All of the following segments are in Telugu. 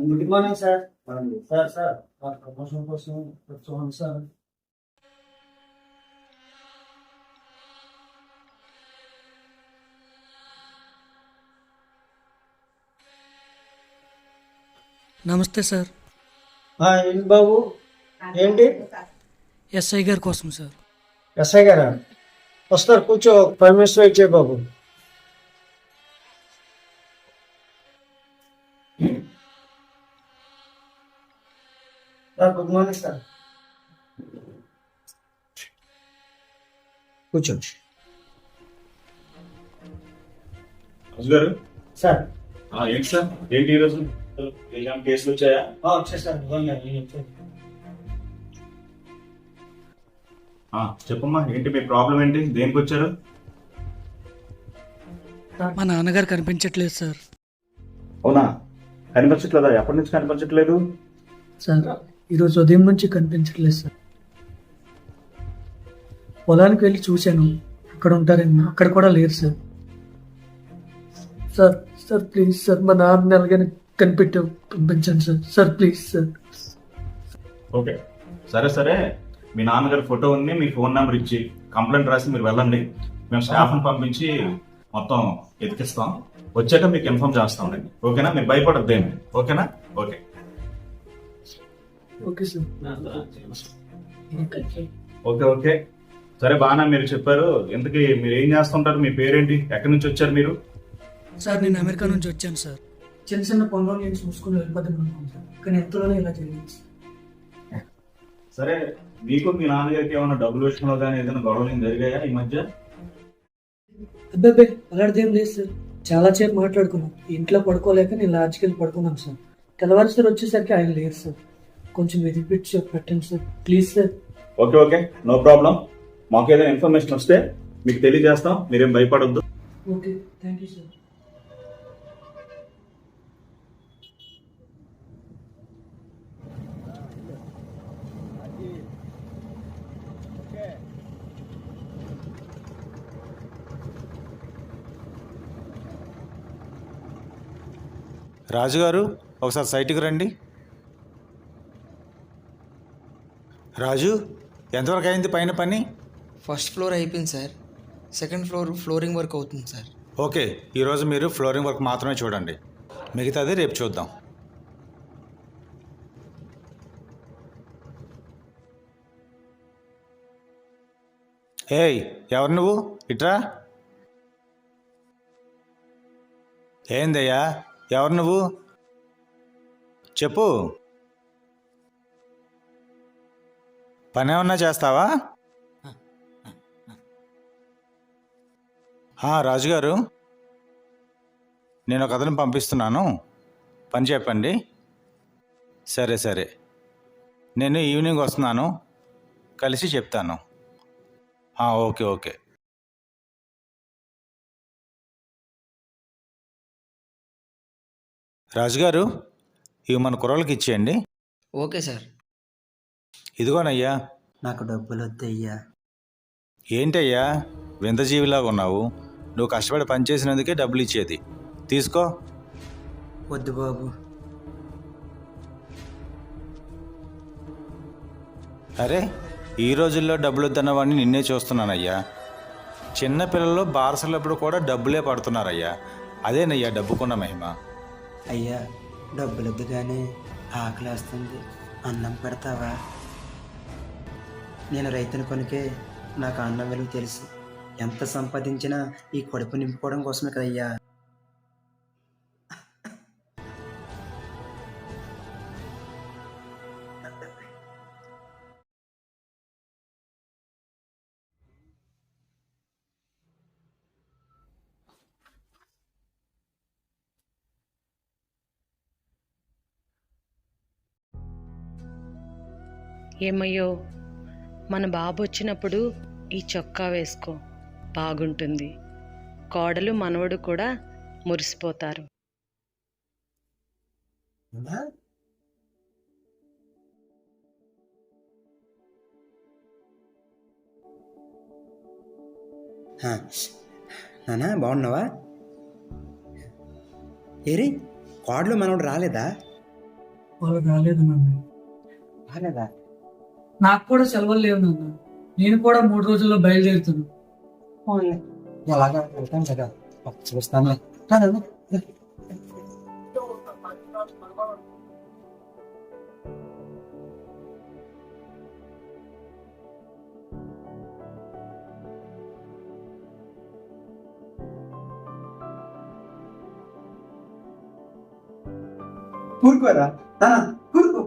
Good morning sir. Sir sir మా ప్రమోషన్ కోసం వచ్చాను సార్. నమస్తే సార్. ఏంటి బాబు, ఏంటి? ఎస్ఐ గారి కోసం సార్. ఎస్ఐ గారా? వస్తారు, కూర్చో. 5 minutes వెయిట్ చేయ బాబు. Sir good morning sir. కూర్చోండి రాజు గారు. సార్. ఏంటి సార్, ఏంటి ఈరోజు కేసులు వచ్చాయా? వచ్చేసారు. చెప్పమ్మా, ఏంటి మీ ప్రాబ్లం, ఏంటి, దేనికి వచ్చారు? మా నాన్నగారు కనిపించట్లేదు సార్. అవునా, కనిపించట్లేదా? ఎప్పటి నుంచి కనిపించట్లేదు? సార్ ఈరోజు ఉదయం నుంచి కనిపించట్లేదు సార్. పొలానికి వెళ్ళి చూశాను, అక్కడ ఉంటారేమో, అక్కడ కూడా లేరు sir. Sir sir please sir, మా నాన్న ఎలాగైనా కనిపెట్టి పంపించండి sir. Sir please sir. Okay, సరే సరే. మీ నాన్నగారి ఫోటో ఉంది, మీ ఫోన్ నెంబర్ ఇచ్చి కంప్లైంట్ రాసి మీరు వెళ్ళండి. మేము స్టాఫ్ని పంపించి మొత్తం ఎతికిస్తాం. వచ్చాక మీకు ఇన్ఫార్మ్ చేస్తామండి. ఓకేనా? మీరు భయపడద్దేమి. ఓకేనా? Okay okay sir. Okay okay సరే, బాగా మీరు చెప్పారు. ఇంతకీ మీరు ఏం చేస్తుంటారు? మీ పేరేంటి? ఎక్కడి నుంచి వచ్చారు మీరు? సార్ నేను అమెరికా నుంచి వచ్చాను సార్. చిన్న చిన్న పనులు నేను చూసుకుని వెళ్ళిపోతాను అనుకున్నాను సార్, కానీ ఎంతలోనే ఇలా జరిగింది సార్. సరే, మీకు మీ నాన్నగారికి ఏమైనా డబ్బులు విషయంలో కానీ ఏదైనా గొడవలు జరిగాయా ఈ మధ్య? అబ్బాయి అలాంటిదేం లేదు సార్. చాలా సేపు మాట్లాడుకున్నాం. ఇంట్లో పడుకోలేక నేను లాడ్జ్కి వెళ్ళి పడుకున్నాను సార్. తెల్లవారు సార్ వచ్చేసరికి ఆయన లేరు సార్. కొంచెం వెతికి పెట్టండి sir please sir. Okay okay, no problem. మాకు ఏదైనా ఇన్ఫర్మేషన్ వస్తే మీకు తెలియజేస్తాం. మీరేం భయపడొద్దు. Okay, thank you sir. రాజుగారు, ఒకసారి సైట్కి రండి. రాజు, ఎంతవరకు అయింది పైన పని? ఫస్ట్ ఫ్లోర్ అయిపోయింది సార్. సెకండ్ ఫ్లోర్ ఫ్లోరింగ్ వర్క్ అవుతుంది సార్. ఓకే, ఈరోజు మీరు ఫ్లోరింగ్ వర్క్ మాత్రమే చూడండి, మిగతాది రేపు చూద్దాం. ఏయ్, ఎవరు నువ్వు? ఇట్రా. ఏందయ్యా, ఎవరు నువ్వు? చెప్పు. పని ఏమన్నా చేస్తావా? రాజుగారు, నేను ఒక అతను పంపిస్తున్నాను, పని చెప్పండి. సరే సరే, నేను ఈవినింగ్ వస్తున్నాను, కలిసి చెప్తాను. Okay okay. రాజుగారు, ఇవి మన కుర్రలకి ఇచ్చేయండి. Okay sir. ఇదిగోనయ్యా. నాకు డబ్బులు వద్దయ్యా. ఏంటయ్యా వింతజీవిలాగా ఉన్నావు? నువ్వు కష్టపడి పనిచేసినందుకే డబ్బులు ఇచ్చేది. తీసుకో. వద్దు బాబు. అరే, ఈ రోజుల్లో డబ్బులు వద్దన్నవాడిని నిన్నే చూస్తున్నానయ్యా. చిన్నపిల్లలు బారసలప్పుడు కూడా డబ్బులే పడుతున్నారయ్యా. అదేనయ్యా డబ్బుకున్న మహిమ. అయ్యా, డబ్బులు వద్దు కానీ ఆకలేస్తుంది, అన్నం పెడతావా? నేను రైతుని కొనికే నాకు అన్నం విలువ తెలుసు. ఎంత సంపాదించినా ఈ కడుపు నింపుకోవడం కోసమే కదయ్యా. ఏమయ్యో, మన బాబు వచ్చినప్పుడు ఈ చొక్కా వేసుకో, బాగుంటుంది. కోడలు మనవడు కూడా మురిసిపోతారు. నానా బాగున్నావా? ఏరి కోడలు మనోడు రాలేదా? వాళ్ళు రాలేదు నాన్న. బాగాలేదా? నాకు కూడా సెలవులు లేవు నాన్న. నేను కూడా 3 రోజుల్లో బయలుదేరుతాను. పోన్లే, ఎలాగా వెళ్తాం కదా, చూస్తాను. రాను. కూరుకోరా, కూరుకో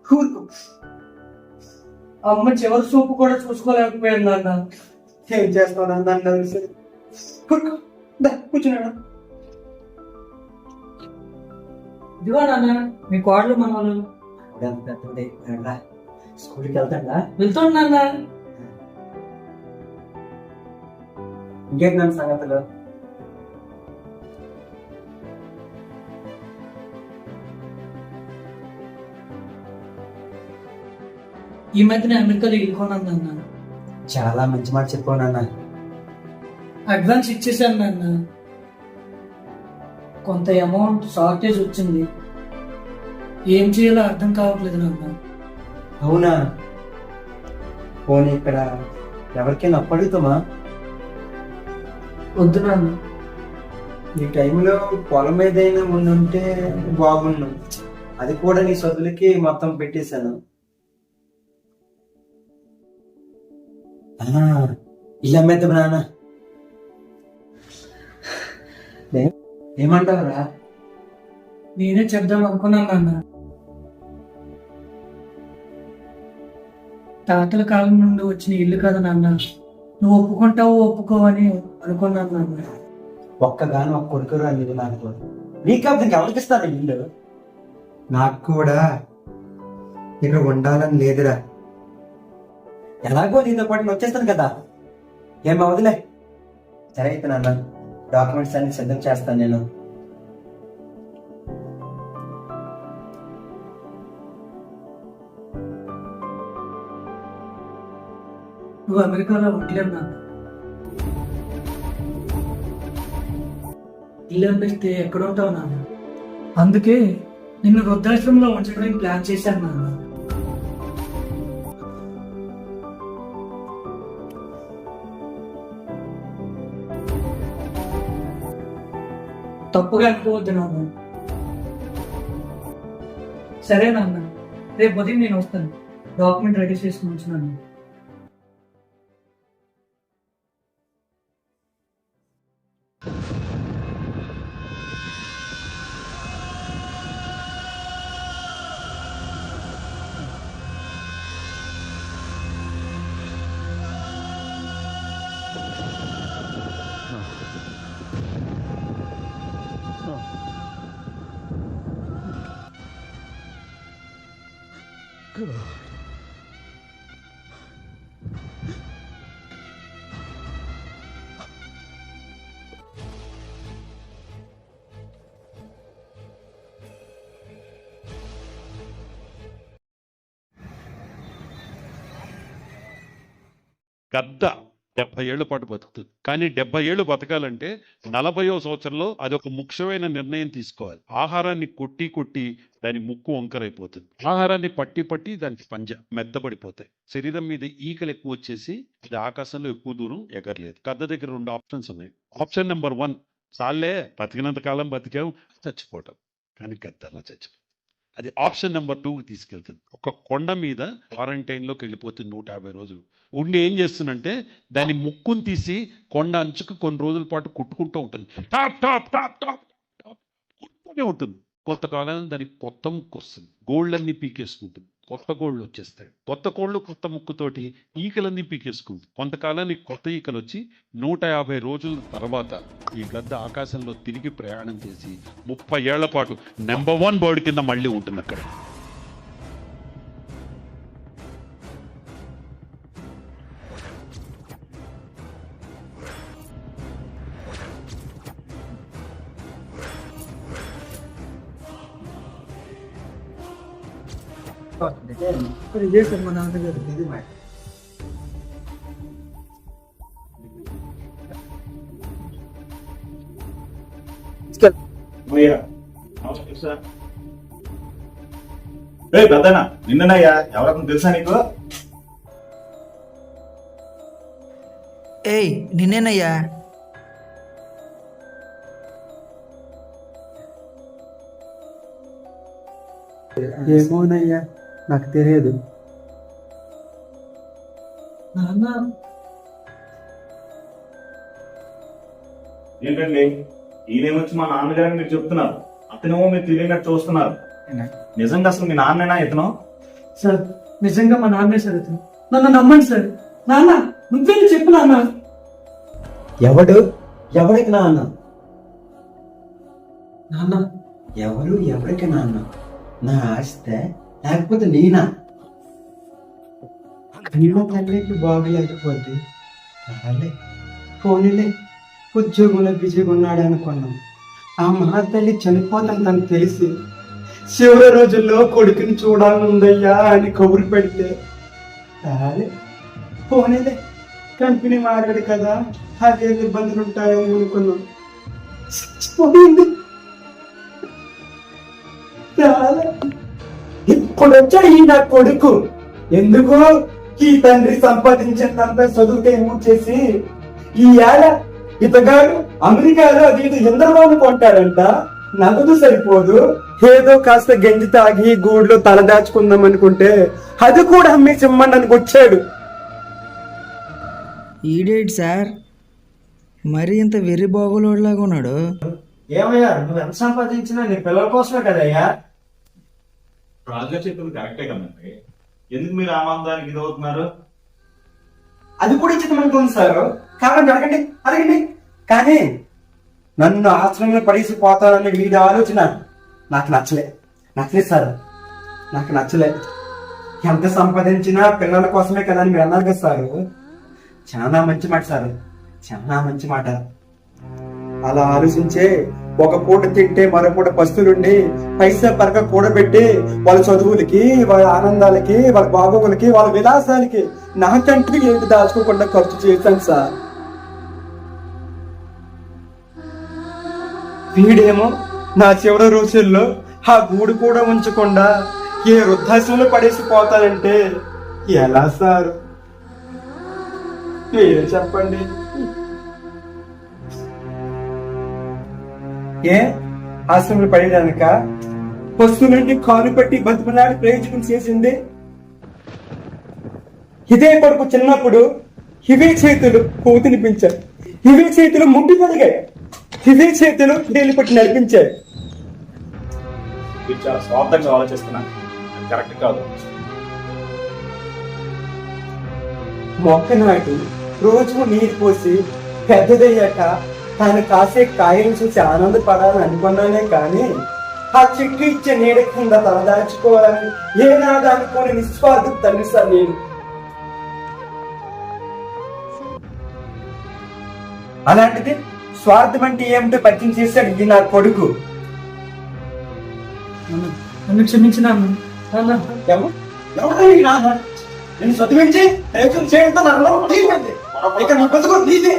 కూరుకో. అమ్మ చివరి చూపు కూడా చూసుకోలేకపోయాను నాన్న. ఏం చేస్తావు నాన్న? కూరుకో, కూర్చున్నాడు. ఇదిగో నాన్న మీ కోడలు మనవాళ్ళు. ఎంత పెద్దోడు అయిపోయాడురా. స్కూల్కి వెళ్తాడా? వెళ్తాను నాన్న. ఇంకేంటి నాన్న సంగతులు? ఈ మధ్యన అమెరికాలో ఇల్లు కొన్నాను నాన్న. చాలా మంచి మాట చెప్పావు నాన్న. అడ్వాన్స్ ఇచ్చేసాను నాన్న. కొంత అమౌంట్ షార్టేజ్ వచ్చింది. ఏం చేయాలో అర్థం కావట్లేదు నాన్న. అవునా? పోనీ ఇక్కడ ఎవరికైనా అప్పు అడుగుతామా? వద్దు నాన్న. ఈ టైంలో పొలం ఏదైనా ఉండుంటే బాగున్నాం. అది కూడా నీ చదువులకి మొత్తం పెట్టేశాను. ఇల్లు అమ్మేద్దాం నాన్న. ఏమంటావురా? నేనే చెప్దాం అనుకున్నాను నాన్న. తాతల కాలం నుండి వచ్చిన ఇల్లు కదా నాన్న. నువ్వు ఒప్పుకుంటావో ఒప్పుకోవని అనుకున్నాను నాన్న. ఒక్కగాను ఒక్క కొడుకురా నీవు నాకు. నీకు అర్థం ఎవరికి ఇస్తాను ఇల్లు? నాకు కూడా ఇక్కడ ఉండాలని లేదురా. ఎలాగో నీతో పాటు నేను వచ్చేస్తాను కదా, ఏం అవదులే. సరే అయితే నాన్న, డాక్యుమెంట్స్ అన్ని సిద్ధం చేస్తాను నేను. నువ్వు అమెరికాలో ఉండలేవు నాన్న. ఇల్లు అనిపిస్తే ఎక్కడ ఉంటావు నాన్న. అందుకే నిన్ను వృద్ధాశ్రమంలో ఉంచడానికి ప్లాన్ చేశాను నాన్న. తప్పుగా అనుకోవద్దు నాన్న. సరే నాన్న, రేపు ఉదయం నేను వస్తాను. డాక్యుమెంట్ రెడీ చేసుకుని ఉంచున్నాను. గద్ద 70 ఏళ్ల పాటు బతుకుతుంది. కానీ 70 ఏళ్ళు బతకాలంటే 40వ సంవత్సరంలో అదొక ముఖ్యమైన నిర్ణయం తీసుకోవాలి. ఆహారాన్ని కొట్టి దాని ముక్కు వంకరైపోతుంది. ఆహారాన్ని పట్టి దానికి పంజ మెత్తబడిపోతాయి. శరీరం మీద ఈకలు ఎక్కువ వచ్చేసి ఇది ఆకాశంలో ఎక్కువ దూరం ఎగరలేదు. గద్ద దగ్గర 2 ఆప్షన్స్ ఉన్నాయి. ఆప్షన్ నెంబర్ 1, చాలే బతికినంత కాలం బతికాం, చచ్చిపోవటం. కానీ గద్ద అలా చచ్చిపోతుంది. అది ఆప్షన్ నెంబర్ 2కి తీసుకెళ్తుంది. ఒక కొండ మీద క్వారంటైన్లోకి వెళ్ళిపోతుంది 150 రోజులు. ఉండి ఏం చేస్తుందంటే దాని ముక్కును తీసి కొండ అంచుకు కొన్ని రోజుల పాటు కుట్టుకుంటూ ఉంటుంది. Top top top top top కుట్టుకుంటూనే ఉంటుంది. కొంతకాలం దానికి కొత్త ముక్కు వస్తుంది. గోళ్ళన్నీ పీకేసుకుంటుంది. కొత్త గోళ్ళు వచ్చేస్తాయి. కొత్త కోళ్ళు కొత్త ముక్కుతోటి ఈకలన్నీ పీకేసుకుంటుంది. కొంతకాలానికి కొత్త ఈకలు వచ్చి 150 రోజుల తర్వాత ఈ గద్ద ఆకాశంలో తిరిగి ప్రయాణం చేసి 30 ఏళ్ల పాటు నెంబర్ 1 బర్డ్ కింద మళ్ళీ ఉంటుంది అక్కడ. ఇదే సార్ మా నాన్నగారు. నమస్తే సార్. ఏ పెద్దనా నిన్ననయ్యా ఎవరన్నా తెలుసా నీకు? ఏయ్ నిన్నేనయ్యా. ఏమోనయ్యా, నాకు తెలియదు. నాన్న ఏంటండి ఈయనేమొచ్చి మా నాన్నగారిని మీరు చెప్తున్నారు, అతనేమో మీరు తెలియనట్టు చూస్తున్నారు. నిజంగా అసలు మీ నాన్నేనా ఇతను? సార్ నిజంగా మా నాన్నే సార్ ఇతను. నన్ను నమ్మండి సార్. నాన్న నువ్వే చెప్పు నాన్న. ఎవరికి నాన్న? నాన్న ఎవరికి నాన్న? నా ఆస్తే లేకపోతే నేనా? కన్న తల్లికి బాగలేకపోతే పోనీలే, ఉద్యోగంలో బిజీగా ఉన్నాడు అనుకున్నాం. ఆ మహా తల్లి చనిపోతుందని తెలిసి చివరి రోజుల్లో కొడుకుని చూడాలనుందయ్యా అని కబురు పెడితే పోనీలే, కంపెనీ మారాడు కదా, అదే ఇబ్బందులు ఉంటాయని అనుకున్నాం. చచ్చిపోయింది. ఇప్పుడు వచ్చాడు ఈ నా కొడుకు. ఎందుకు? ఈ తండ్రి సంపాదించినంత చదువుకే చేసి ఈ ఏళ ఇతగాడు అమెరికాలో అది ఇది ఇంద్రలోను కొంటాడంట. నగదు సరిపోదు, ఏదో కాస్త గంజి తాగి గూడులో తల దాచుకుందాం అనుకుంటే అది కూడా అమ్మేసి ఇమ్మండానికి వచ్చాడు. ఈడేటి సార్ మరి ఇంత వెర్రి బాగోలోడ్లాగా ఉన్నాడు. ఏమయ్యా నువ్వు ఎంత సంపాదించినా నీ పిల్లల కోసమే కదయ్యా. రాజుగారు చెప్పింది కరెక్టే కదండి, ఎందుకు మీరు ఆనందానికి ఇది అవుతున్నారు? అది కూడా ఇచ్చితమనుకుంది సార్. కాబట్టి అడగండి. కానీ నన్ను ఆశ్రమంలో పడేసి పోతానని వీడి ఆలోచన నాకు నచ్చలేదు సార్. నాకు నచ్చలేదు. ఎంత సంపాదించినా పిల్లల కోసమే కదా అని మీరు అన్నారు కదా సార్. చాలా మంచి మాట సార్, చాలా మంచి మాట. అలా ఆలోచించే ఒక పూట తింటే మరో పూట పస్తులుండి పైసా పరక కూడబెట్టి వాళ్ళ చదువులకి, వాళ్ళ ఆనందాలకి, వాళ్ళ బాగోగులకి, వాళ్ళ విలాసాలకి నాకంటూ ఏంటి దాచుకోకుండా ఖర్చు చేశాను సార్. వీడేమో నా చివరి రోజుల్లో ఆ గూడు కూడా ఉంచకుండా ఏ వృద్ధాశ్రమంలో పడేసి పోతానంటే ఎలా సార్? మీరే చెప్పండి. ఏ ఆశ్రమంలో పడేదానిక వస్తువులన్నీ కాలు పట్టి బతుకులాడి ప్రయోజనం చేసింది ఇదే కొడుకు. చిన్నప్పుడు ఇవే చేతులు పువ్వు తినిపించాయి, ఇవే చేతులు ముందు కలిగాయి, ఇవే చేతులు నీళ్ళు పట్టి నడిపించాయి. మీరు చాలా స్వార్థంగా ఆలోచిస్తున్నాను, కరెక్ట్ కాదు. మొక్క నాటి రోజు నీరు పోసి పెద్దదయ్యాక తాను కాసే కాయలు చూసి ఆనందపడాలని అనుకున్నానే కానీ ఆ చెట్టు ఇచ్చే నీడ కింద తలదాచుకోవాలని ఏనాడు అనుకోని నిస్వార్థం తండ్రి సార్ నేను. అలాంటిది స్వార్థం అంటే ఏమిటో పరిచయం చేశాడు ఈ నా కొడుకు. నన్ను క్షమించిన నేను చదివించి చేయడంతో ఇక నా బతుకు నీది.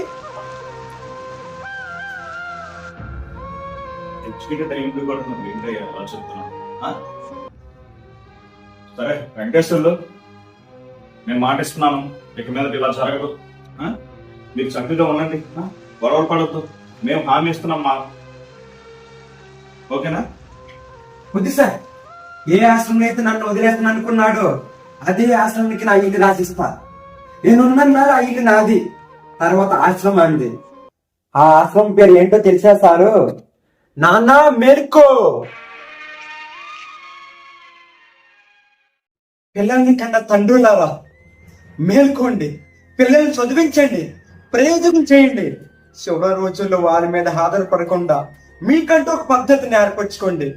సరే వెంకటేశ్వర్లు, నేను మాటిస్తున్నాను, ఇక మీద ఇలా జరగదు. మీరు చక్కగా ఉండండి, గొడవ పడద్దు, మేము హామీ ఇస్తున్నాం మా. ఓకేనా? బుద్ధి సార్, ఏ ఆశ్రమం అయితే నన్ను వదిలేస్తాను అనుకున్నాడు అదే ఆశ్రమానికి నా ఇల్లు రాసిస్తా. నేనున్నాను, ఆ ఇల్లు నాది. తర్వాత ఆశ్రమం అంది. ఆ ఆశ్రమం పేరు ఏంటో తెలిసా సారు? నాన్న మేల్కో. పిల్లల్ని కన్నా తండ్రులారా మేల్కోండి, పిల్లల్ని చదివించండి, ప్రయోజనం చేయండి. చివరి రోజుల్లో వారి మీద ఆధారపడకుండా మీకంటూ ఒక పద్ధతిని ఏర్పరచుకోండి.